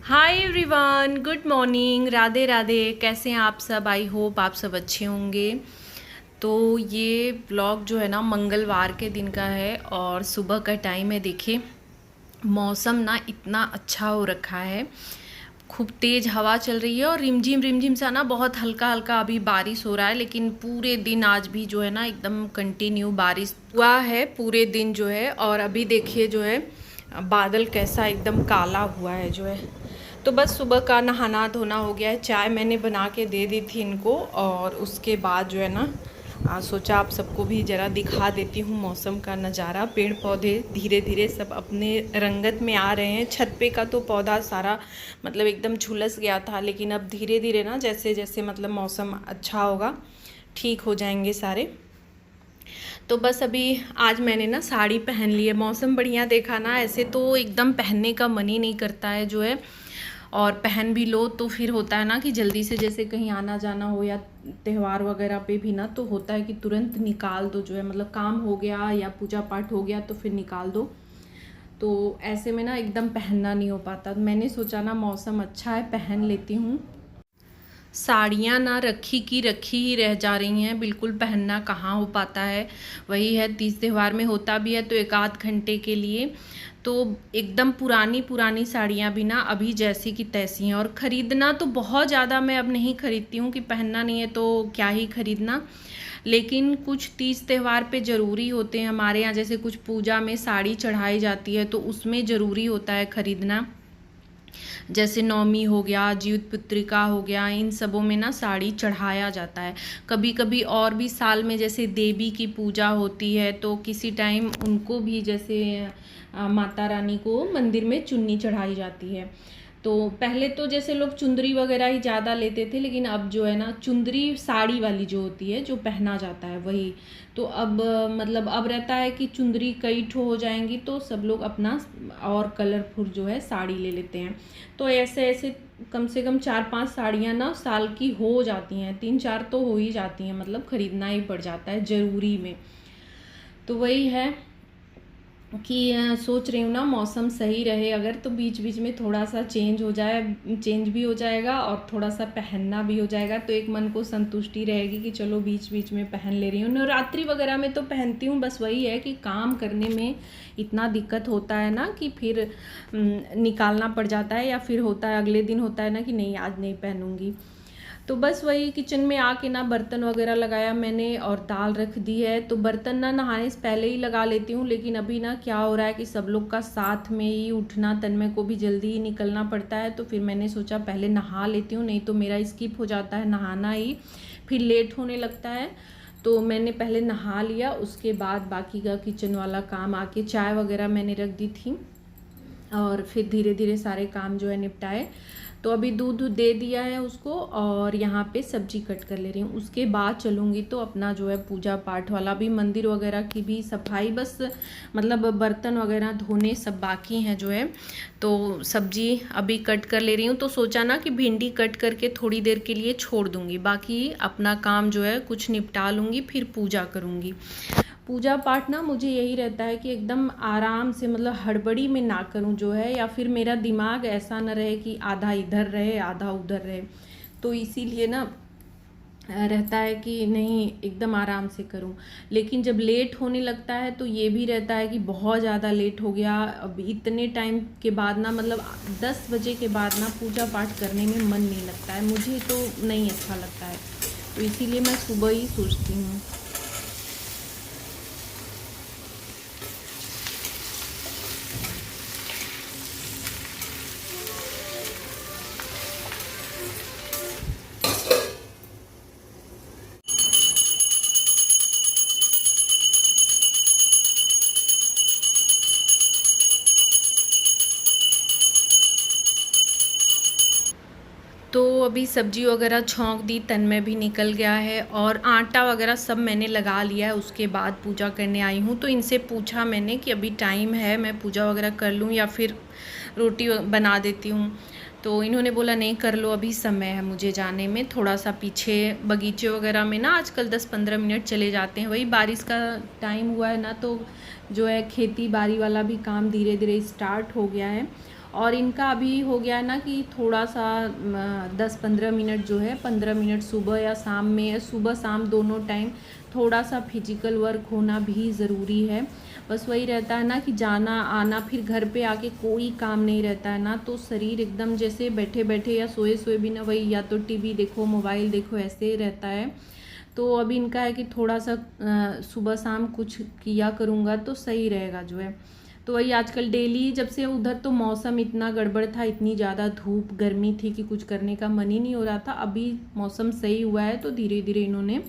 Hi everyone, good morning, Radhe Radhe. कैसे हैं आप सब? आई होप आप सब अच्छे होंगे। तो ये ब्लॉग जो है ना मंगलवार के दिन का है और सुबह का टाइम है। देखिए मौसम ना इतना अच्छा हो रखा है, खूब तेज़ हवा चल रही है और रिमझिम सा ना बहुत हल्का हल्का अभी बारिश हो रहा है। लेकिन पूरे दिन आज भी जो है ना एकदम कंटिन्यू बारिश हुआ है पूरे दिन जो है। और अभी देखिए जो है बादल कैसा एकदम काला हुआ है जो है। तो बस सुबह का नहाना धोना हो गया है, चाय मैंने बना के दे दी थी इनको। और उसके बाद जो है ना सोचा आप सबको भी ज़रा दिखा देती हूँ मौसम का नज़ारा। पेड़ पौधे धीरे धीरे सब अपने रंगत में आ रहे हैं। छत पे का तो पौधा सारा मतलब एकदम झुलस गया था, लेकिन अब धीरे धीरे ना जैसे जैसे मतलब मौसम अच्छा होगा ठीक हो जाएंगे सारे। तो बस अभी आज मैंने ना साड़ी पहन ली है। मौसम बढ़िया देखा ना, ऐसे तो एकदम पहनने का मन ही नहीं करता है जो है। और पहन भी लो तो फिर होता है ना कि जल्दी से जैसे कहीं आना जाना हो या त्यौहार वगैरह पे भी ना, तो होता है कि तुरंत निकाल दो जो है, मतलब काम हो गया या पूजा पाठ हो गया तो फिर निकाल दो। तो ऐसे में ना एकदम पहनना नहीं हो पाता। मैंने सोचा ना मौसम अच्छा है पहन लेती हूँ। साड़ियाँ ना रखी की रखी ही रह जा रही हैं, बिल्कुल पहनना कहाँ हो पाता है। वही है, तीज त्यौहार में होता भी है तो एक आध घंटे के लिए। तो एकदम पुरानी पुरानी साड़ियाँ भी ना अभी जैसी की तैसी हैं। और ख़रीदना तो बहुत ज़्यादा मैं अब नहीं खरीदती हूँ कि पहनना नहीं है तो क्या ही खरीदना। लेकिन कुछ तीज त्यौहार पे ज़रूरी होते हैं हमारे यहाँ, जैसे कुछ पूजा में साड़ी चढ़ाई जाती है तो उसमें ज़रूरी होता है ख़रीदना। जैसे नवमी हो गया, जीवित पुत्रिका हो गया, इन सबों में ना साड़ी चढ़ाया जाता है। कभी कभी और भी साल में जैसे देवी की पूजा होती है तो किसी टाइम उनको भी जैसे माता रानी को मंदिर में चुन्नी चढ़ाई जाती है। तो पहले तो जैसे लोग चुंदरी वगैरह ही ज़्यादा लेते थे, लेकिन अब जो है ना चुंदरी साड़ी वाली जो होती है जो पहना जाता है वही। तो अब मतलब अब रहता है कि चुंदरी कई ठो हो जाएंगी तो सब लोग अपना और कलरफुल जो है साड़ी ले लेते हैं। तो ऐसे ऐसे कम से कम 4-5 साड़ियाँ ना साल की हो जाती हैं, 3-4 तो हो ही जाती हैं, मतलब ख़रीदना ही पड़ जाता है ज़रूरी में। तो वही है कि सोच रही हूँ ना मौसम सही रहे अगर तो बीच बीच में थोड़ा सा चेंज हो जाए, चेंज भी हो जाएगा और थोड़ा सा पहनना भी हो जाएगा तो एक मन को संतुष्टि रहेगी कि चलो बीच बीच में पहन ले रही हूँ। नवरात्रि वगैरह में तो पहनती हूँ, बस वही है कि काम करने में इतना दिक्कत होता है ना कि फिर निकालना पड़ जाता है, या फिर होता है अगले दिन होता है ना कि नहीं आज नहीं पहनूंगी। तो बस वही किचन में आके ना बर्तन वगैरह लगाया मैंने और दाल रख दी है। तो बर्तन ना नहाने से पहले ही लगा लेती हूँ, लेकिन अभी ना क्या हो रहा है कि सब लोग का साथ में ही उठना, तन्मय को भी जल्दी ही निकलना पड़ता है तो फिर मैंने सोचा पहले नहा लेती हूँ, नहीं तो मेरा स्किप हो जाता है नहाना ही, फिर लेट होने लगता है। तो मैंने पहले नहा लिया, उसके बाद बाकी का किचन वाला काम आके चाय वगैरह मैंने रख दी थी और फिर धीरे धीरे सारे काम जो है निपटाए। तो अभी दूध दे दिया है उसको और यहाँ पे सब्जी कट कर ले रही हूँ। उसके बाद चलूँगी तो अपना जो है पूजा पाठ वाला भी, मंदिर वगैरह की भी सफाई, बस मतलब बर्तन वगैरह धोने सब बाकी हैं जो है। तो सब्जी अभी कट कर ले रही हूँ। तो सोचा ना कि भिंडी कट करके थोड़ी देर के लिए छोड़ दूँगी, बाकी अपना काम जो है कुछ निपटा लूँगी, फिर पूजा करूँगी। पूजा पाठ ना मुझे यही रहता है कि एकदम आराम से, मतलब हड़बड़ी में ना करूं जो है, या फिर मेरा दिमाग ऐसा ना रहे कि आधा इधर रहे आधा उधर रहे। तो इसीलिए ना रहता है कि नहीं एकदम आराम से करूं। लेकिन जब लेट होने लगता है तो ये भी रहता है कि बहुत ज़्यादा लेट हो गया, अब इतने टाइम के बाद ना, मतलब 10 बजे के बाद ना पूजा पाठ करने में मन नहीं लगता है, मुझे तो नहीं अच्छा लगता है। तो इसीलिए मैं सुबह ही सोचती हूँ। तो अभी सब्जी वगैरह छौंक दी, तन्मय भी निकल गया है और आटा वगैरह सब मैंने लगा लिया है। उसके बाद पूजा करने आई हूँ तो इनसे पूछा मैंने कि अभी टाइम है, मैं पूजा वगैरह कर लूँ या फिर रोटी बना देती हूँ। तो इन्होंने बोला नहीं कर लो, अभी समय है मुझे जाने में, थोड़ा सा पीछे बगीचे वगैरह में ना आजकल 10-15 मिनट चले जाते हैं। वही बारिश का टाइम हुआ है ना, तो जो है खेती बाड़ी वाला भी काम धीरे धीरे स्टार्ट हो गया है। और इनका अभी हो गया है ना कि थोड़ा सा 10-15 मिनट जो है, 15 मिनट सुबह या शाम में, सुबह शाम दोनों टाइम थोड़ा सा फिजिकल वर्क होना भी ज़रूरी है। बस वही रहता है ना कि जाना आना, फिर घर पे आके कोई काम नहीं रहता है ना, तो शरीर एकदम जैसे बैठे बैठे या सोए सोए भी ना, वही या तो टीवी देखो, मोबाइल देखो, ऐसे ही रहता है। तो अभी इनका है कि थोड़ा सा सुबह शाम कुछ किया करूँगा तो सही रहेगा जो है। तो वही आजकल डेली, जब से उधर तो मौसम इतना गड़बड़ था, इतनी ज़्यादा धूप गर्मी थी कि कुछ करने का मन ही नहीं हो रहा था। अभी मौसम सही हुआ है तो धीरे धीरे इन्होंने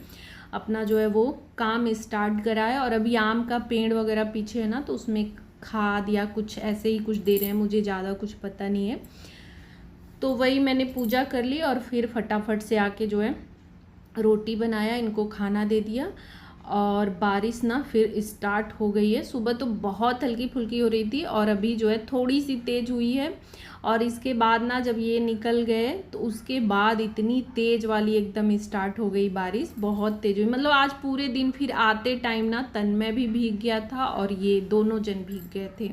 अपना जो है वो काम स्टार्ट करा है। और अभी आम का पेड़ वगैरह पीछे है ना, तो उसमें खाद या कुछ ऐसे ही कुछ दे रहे हैं, मुझे ज़्यादा कुछ पता नहीं है। तो वही मैंने पूजा कर ली और फिर फटाफट से आके जो है रोटी बनाया, इनको खाना दे दिया। और बारिश ना फिर स्टार्ट हो गई है। सुबह तो बहुत हल्की फुल्की हो रही थी और अभी जो है थोड़ी सी तेज़ हुई है। और इसके बाद ना जब ये निकल गए तो उसके बाद इतनी तेज़ वाली एकदम स्टार्ट हो गई बारिश, बहुत तेज़ हुई। मतलब आज पूरे दिन फिर आते टाइम ना तन्मय भी भीग गया था और ये दोनों जन भीग गए थे।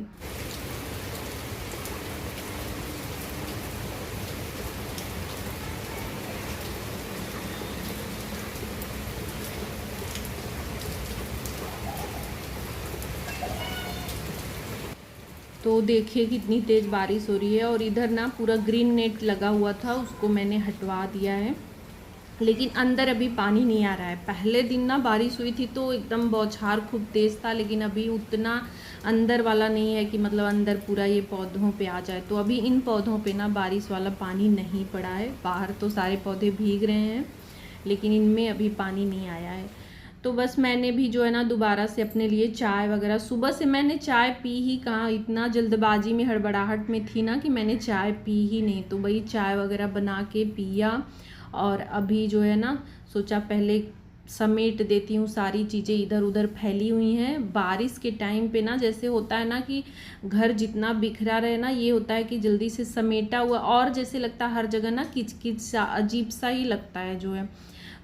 तो देखिए कितनी तेज़ बारिश हो रही है। और इधर ना पूरा ग्रीन नेट लगा हुआ था, उसको मैंने हटवा दिया है, लेकिन अंदर अभी पानी नहीं आ रहा है। पहले दिन ना बारिश हुई थी तो एकदम बौछार खूब तेज़ था, लेकिन अभी उतना अंदर वाला नहीं है कि मतलब अंदर पूरा ये पौधों पे आ जाए। तो अभी इन पौधों पे ना बारिश वाला पानी नहीं पड़ा है। बाहर तो सारे पौधे भीग रहे हैं, लेकिन इनमें अभी पानी नहीं आया है। तो बस मैंने भी जो है ना दोबारा से अपने लिए चाय वगैरह, सुबह से मैंने चाय पी ही कहाँ, इतना जल्दबाजी में हड़बड़ाहट में थी ना कि मैंने चाय पी ही नहीं। तो वही चाय वगैरह बना के पिया और अभी जो है ना सोचा पहले समेट देती हूँ, सारी चीज़ें इधर उधर फैली हुई हैं। बारिश के टाइम पे ना जैसे होता है ना कि घर जितना बिखरा रहे ना, ये होता है कि जल्दी से समेटा हुआ और जैसे लगता है हर जगह ना किच किच सा अजीब सा ही लगता है जो है।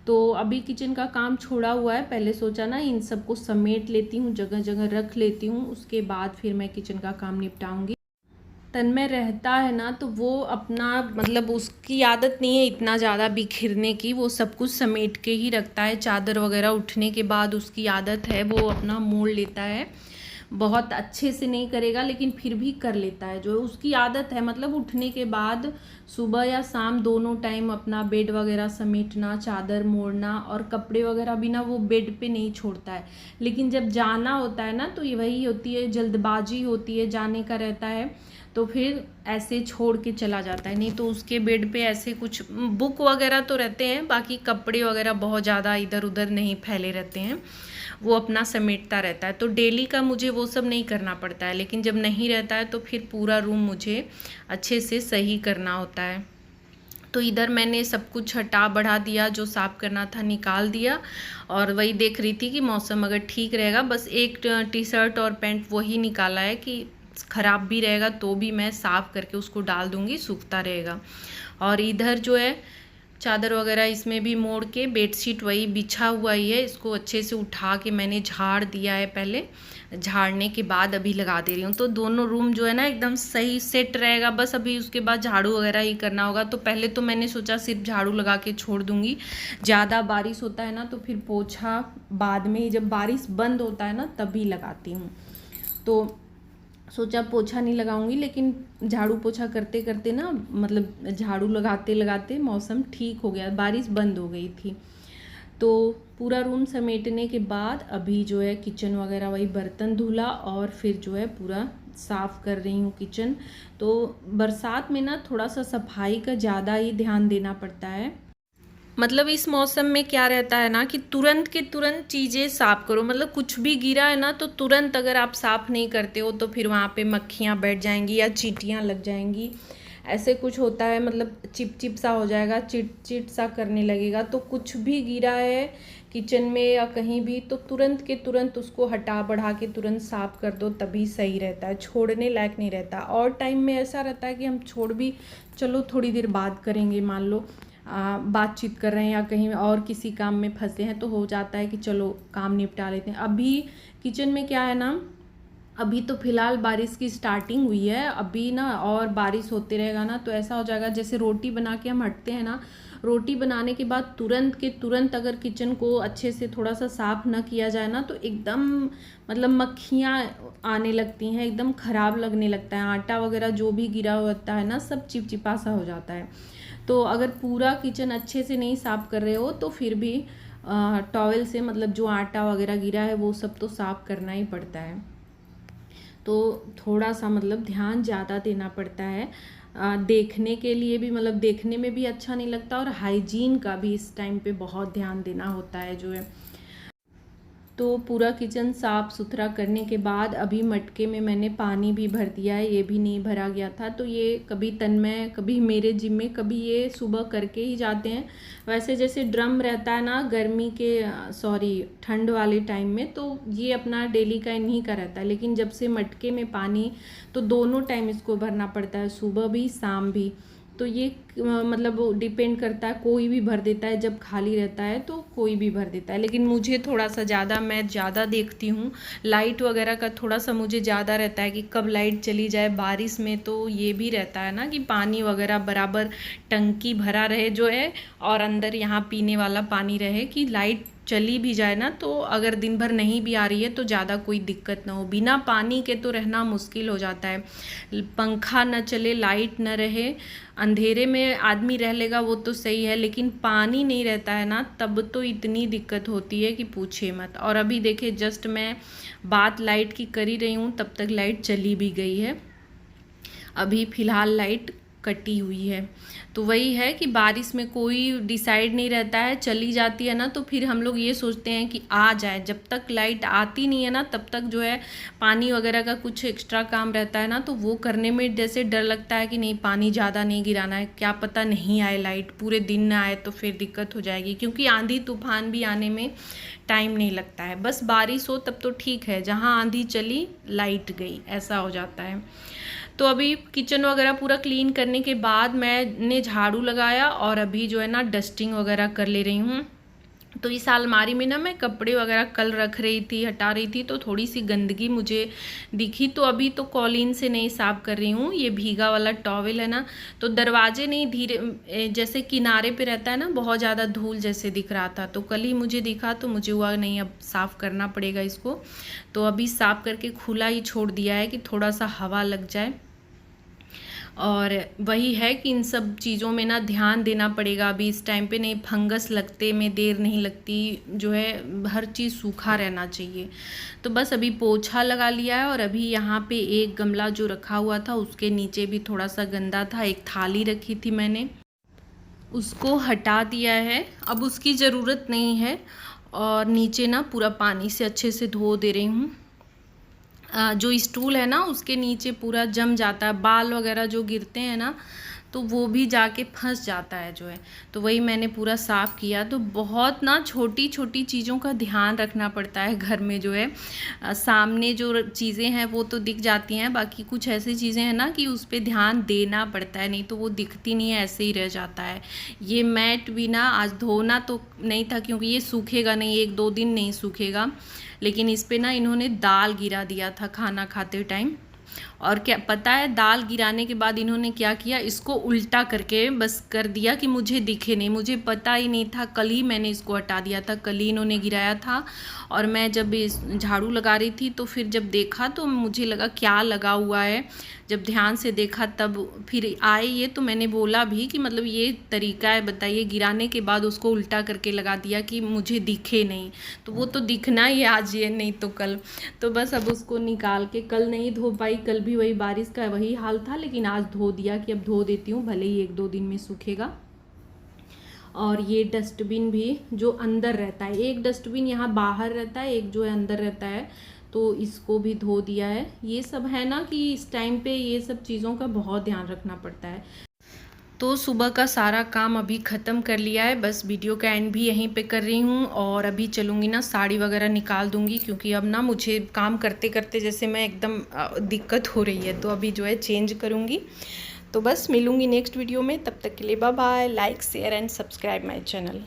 तो अभी किचन का काम छोड़ा हुआ है, पहले सोचा ना इन सबको समेट लेती हूँ, जगह जगह रख लेती हूँ, उसके बाद फिर मैं किचन का काम निपटाऊंगी। तन्मय रहता है ना तो वो अपना मतलब उसकी आदत नहीं है इतना ज़्यादा बिखरने की, वो सब कुछ समेट के ही रखता है। चादर वगैरह उठने के बाद उसकी आदत है, वो अपना मोड़ लेता है। बहुत अच्छे से नहीं करेगा लेकिन फिर भी कर लेता है, जो उसकी आदत है। मतलब उठने के बाद सुबह या शाम दोनों टाइम अपना बेड वगैरह समेटना, चादर मोड़ना और कपड़े वगैरह भी ना वो बेड पे नहीं छोड़ता है। लेकिन जब जाना होता है ना तो ये वही होती है, जल्दबाजी होती है, जाने का रहता है तो फिर ऐसे छोड़ के चला जाता है। नहीं तो उसके बेड पे ऐसे कुछ बुक वगैरह तो रहते हैं, बाकी कपड़े वगैरह बहुत ज़्यादा इधर उधर नहीं फैले रहते हैं, वो अपना समेटता रहता है। तो डेली का मुझे वो सब नहीं करना पड़ता है, लेकिन जब नहीं रहता है तो फिर पूरा रूम मुझे अच्छे से सही करना होता है। तो इधर मैंने सब कुछ हटा बढ़ा दिया, जो साफ़ करना था निकाल दिया। और वही देख रही थी कि मौसम अगर ठीक रहेगा, बस एक टी शर्ट और पैंट वही निकाला है कि ख़राब भी रहेगा तो भी मैं साफ़ करके उसको डाल दूँगी, सूखता रहेगा। और इधर जो है चादर वगैरह इसमें भी मोड़ के, बेडशीट वही बिछा हुआ ही है, इसको अच्छे से उठा के मैंने झाड़ दिया है। पहले झाड़ने के बाद अभी लगा दे रही हूँ, तो दोनों रूम जो है ना एकदम सही सेट रहेगा। बस अभी उसके बाद झाड़ू वगैरह ही करना होगा। तो पहले तो मैंने सोचा सिर्फ झाड़ू लगा के छोड़ दूँगी, ज़्यादा बारिश होता है ना तो फिर पोछा बाद में ही, जब बारिश बंद होता है ना तभी लगाती हूँ। तो सोचा पोछा नहीं लगाऊंगी, लेकिन झाड़ू पोछा करते करते ना, मतलब झाड़ू लगाते लगाते मौसम ठीक हो गया, बारिश बंद हो गई थी। तो पूरा रूम समेटने के बाद अभी जो है किचन वगैरह वही बर्तन धुला और फिर जो है पूरा साफ़ कर रही हूँ किचन। तो बरसात में ना थोड़ा सा सफाई का ज़्यादा ही ध्यान देना पड़ता है। मतलब इस मौसम में क्या रहता है ना कि तुरंत के तुरंत चीज़ें साफ़ करो। मतलब कुछ भी गिरा है ना तो तुरंत अगर आप साफ़ नहीं करते हो तो फिर वहाँ पे मक्खियाँ बैठ जाएंगी या चींटियाँ लग जाएंगी, ऐसे कुछ होता है। मतलब चिप चिप सा हो जाएगा, चिट चिट सा करने लगेगा। तो कुछ भी गिरा है किचन में या कहीं भी तो तुरंत के तुरंत उसको हटा बढ़ा के तुरंत साफ़ कर दो, तभी सही रहता है, छोड़ने लायक नहीं रहता। और टाइम में ऐसा रहता है कि हम छोड़ भी, चलो थोड़ी देर बाद करेंगे, मान लो बातचीत कर रहे हैं या कहीं और किसी काम में फंसे हैं तो हो जाता है कि चलो काम निपटा लेते हैं। अभी किचन में क्या है ना, अभी तो फ़िलहाल बारिश की स्टार्टिंग हुई है, अभी ना और बारिश होते रहेगा ना तो ऐसा हो जाएगा जैसे रोटी बना के हम हटते हैं ना, रोटी बनाने के बाद तुरंत के तुरंत अगर किचन को अच्छे से थोड़ा सा साफ़ ना किया जाए ना तो एकदम मतलब मक्खियाँ आने लगती हैं, एकदम ख़राब लगने लगता है, आटा वगैरह जो भी गिरा होता है ना सब चिपचिपा सा हो जाता है। तो अगर पूरा किचन अच्छे से नहीं साफ़ कर रहे हो तो फिर भी टॉवेल से मतलब जो आटा वगैरह गिरा है वो सब तो साफ़ करना ही पड़ता है। तो थोड़ा सा मतलब ध्यान ज़्यादा देना पड़ता है। देखने के लिए भी मतलब देखने में भी अच्छा नहीं लगता, और हाइजीन का भी इस टाइम पे बहुत ध्यान देना होता है जो है। तो पूरा किचन साफ़ सुथरा करने के बाद अभी मटके में मैंने पानी भी भर दिया है, ये भी नहीं भरा गया था। तो ये कभी तन्मय कभी मेरे जिम्मे, कभी ये सुबह करके ही जाते हैं। वैसे जैसे ड्रम रहता है ना गर्मी के सॉरी ठंड वाले टाइम में, तो ये अपना डेली का इन्हीं का रहता है, लेकिन जब से मटके में पानी तो दोनों टाइम इसको भरना पड़ता है, सुबह भी शाम भी। तो ये मतलब डिपेंड करता है, कोई भी भर देता है, जब खाली रहता है तो कोई भी भर देता है। लेकिन मुझे थोड़ा सा ज़्यादा, मैं ज़्यादा देखती हूँ, लाइट वगैरह का थोड़ा सा मुझे ज़्यादा रहता है कि कब लाइट चली जाए। बारिश में तो ये भी रहता है ना कि पानी वगैरह बराबर टंकी भरा रहे जो है, और अंदर यहाँ पीने वाला पानी रहे, कि लाइट चली भी जाए ना तो अगर दिन भर नहीं भी आ रही है तो ज़्यादा कोई दिक्कत ना हो। बिना पानी के तो रहना मुश्किल हो जाता है, पंखा न चले, लाइट न रहे, अंधेरे में आदमी रह लेगा वो तो सही है, लेकिन पानी नहीं रहता है ना तब तो इतनी दिक्कत होती है कि पूछिए मत। और अभी देखिए जस्ट मैं बात लाइट की कर ही रही हूँ तब तक लाइट चली भी गई है। अभी फ़िलहाल लाइट कटी हुई है। तो वही है कि बारिश में कोई डिसाइड नहीं रहता है, चली जाती है ना तो फिर हम लोग ये सोचते हैं कि आ जाए, जब तक लाइट आती नहीं है ना तब तक जो है पानी वगैरह का कुछ एक्स्ट्रा काम रहता है ना तो वो करने में जैसे डर लगता है कि नहीं पानी ज़्यादा नहीं गिराना है, क्या पता नहीं आए लाइट, पूरे दिन ना आए तो फिर दिक्कत हो जाएगी, क्योंकि आंधी तूफान भी आने में टाइम नहीं लगता है, बस बारिश हो तब तो ठीक है, जहाँ आंधी चली लाइट गई, ऐसा हो जाता है। तो अभी किचन वगैरह पूरा क्लीन करने के बाद मैंने झाड़ू लगाया और अभी जो है ना डस्टिंग वगैरह कर ले रही हूँ। तो इस अलमारी में ना मैं कपड़े वगैरह कल रख रही थी, हटा रही थी, तो थोड़ी सी गंदगी मुझे दिखी, तो अभी तो कॉलीन से नहीं साफ़ कर रही हूँ, ये भीगा वाला टॉवेल है ना, तो दरवाजे नहीं धीरे जैसे किनारे पे रहता है ना बहुत ज़्यादा धूल जैसे दिख रहा था, तो कल ही मुझे दिखा तो मुझे हुआ नहीं अब साफ़ करना पड़ेगा इसको। तो अभी साफ़ करके खुला ही छोड़ दिया है कि थोड़ा सा हवा लग जाए। और वही है कि इन सब चीज़ों में ना ध्यान देना पड़ेगा अभी इस टाइम पे, नहीं फंगस लगते में देर नहीं लगती, जो है हर चीज़ सूखा रहना चाहिए। तो बस अभी पोछा लगा लिया है, और अभी यहाँ पे एक गमला जो रखा हुआ था उसके नीचे भी थोड़ा सा गंदा था, एक थाली रखी थी मैंने उसको हटा दिया है, अब उसकी ज़रूरत नहीं है। और नीचे ना पूरा पानी से अच्छे से धो दे रही हूँ। जो स्टूल है ना उसके नीचे पूरा जम जाता है, बाल वगैरह जो गिरते हैं ना तो वो भी जाके फंस जाता है जो है, तो वही मैंने पूरा साफ़ किया। तो बहुत ना छोटी छोटी चीज़ों का ध्यान रखना पड़ता है घर में जो है। सामने जो चीज़ें हैं वो तो दिख जाती हैं, बाकी कुछ ऐसी चीज़ें हैं ना कि उस पर ध्यान देना पड़ता है, नहीं तो वो दिखती नहीं है, ऐसे ही रह जाता है। ये मैट भी ना आज धोना तो नहीं था क्योंकि ये सूखेगा नहीं, 1-2 दिन नहीं सूखेगा, लेकिन इस पे ना इन्होंने दाल गिरा दिया था खाना खाते टाइम। और क्या पता है दाल गिराने के बाद इन्होंने क्या किया, इसको उल्टा करके बस कर दिया कि मुझे दिखे नहीं, मुझे पता ही नहीं था, कल ही मैंने इसको हटा दिया था, कल ही इन्होंने गिराया था। और मैं जब इस झाड़ू लगा रही थी तो फिर जब देखा तो मुझे लगा क्या लगा हुआ है, जब ध्यान से देखा तब फिर आए ये, तो मैंने बोला भी कि मतलब ये तरीका है बताइए, गिराने के बाद उसको उल्टा करके लगा दिया कि मुझे दिखे नहीं, तो वो तो दिखना ही आज ये नहीं तो कल। तो बस अब उसको निकाल के, कल नहीं धो पाई, कल भी वही बारिश का वही हाल था, लेकिन आज धो दिया कि अब धो देती हूँ, भले ही 1-2 दिन में सूखेगा। और ये डस्टबिन भी जो अंदर रहता है, एक डस्टबिन यहाँ बाहर रहता है, एक जो है अंदर रहता है, तो इसको भी धो दिया है। ये सब है ना कि इस टाइम पे ये सब चीज़ों का बहुत ध्यान रखना पड़ता है। तो सुबह का सारा काम अभी ख़त्म कर लिया है, बस वीडियो का एंड भी यहीं पे कर रही हूँ। और अभी चलूँगी ना साड़ी वगैरह निकाल दूँगी, क्योंकि अब ना मुझे काम करते करते जैसे मैं एकदम दिक्कत हो रही है, तो अभी जो है चेंज करूँगी। तो बस मिलूँगी नेक्स्ट वीडियो में, तब तक के लिए bye bye. Like share and subscribe my channel.